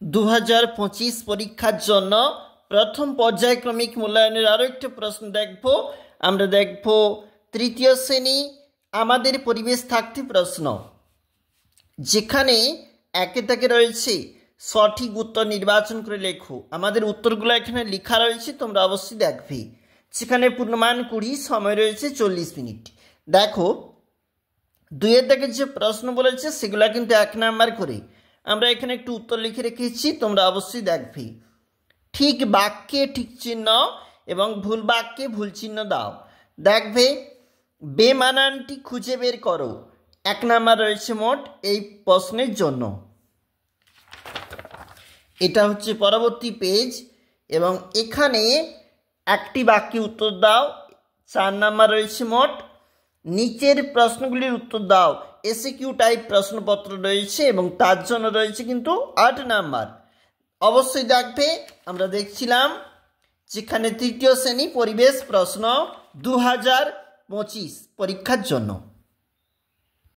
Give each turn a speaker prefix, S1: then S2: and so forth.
S1: 2025 পরীক্ষার জন্য প্রথম পর্যায়ক্রমিক মূল্যায়নের আরও একটা প্রশ্ন দেখব। আমরা দেখব তৃতীয় শ্রেণী আমাদের পরিবেশ থাকতে প্রশ্ন, যেখানে একে থেকে রয়েছে সঠিক উত্তর নির্বাচন করে লেখো। আমাদের উত্তরগুলো এখানে লেখা রয়েছে, তোমরা অবশ্যই দেখবে। সেখানে পূর্ণমান 20, সময় রয়েছে 40 মিনিট। দেখো, দুইয়ের থেকে যে প্রশ্ন বলেছে সেগুলো কিন্তু 1 নাম্বার করে। আমরা এখানে একটু উত্তর লিখে রেখেছি, তোমরা অবশ্যই দেখবে। ঠিক বাক্যে ঠিক চিহ্ন এবং ভুল বাক্যে ভুল চিহ্ন দাও। দেখবে বেমানানটি খুঁজে বের করো। 1 নাম্বার রয়েছে মোট এই প্রশ্নের জন্য। এটা হচ্ছে পরবর্তী পেজ এবং এখানে একটি বাক্যে উত্তর দাও। 4 নাম্বার রয়েছে মোট। নিচের প্রশ্নগুলির উত্তর দাও। এসিকিউ টাইপ প্রশ্নপত্র রয়েছে এবং তার জন্য রয়েছে কিন্তু 8 নাম্বার। অবশ্যই দেখবে। আমরা দেখছিলাম যেখানে তৃতীয় শ্রেণী পরিবেশ প্রশ্ন 2025 পরীক্ষার জন্য।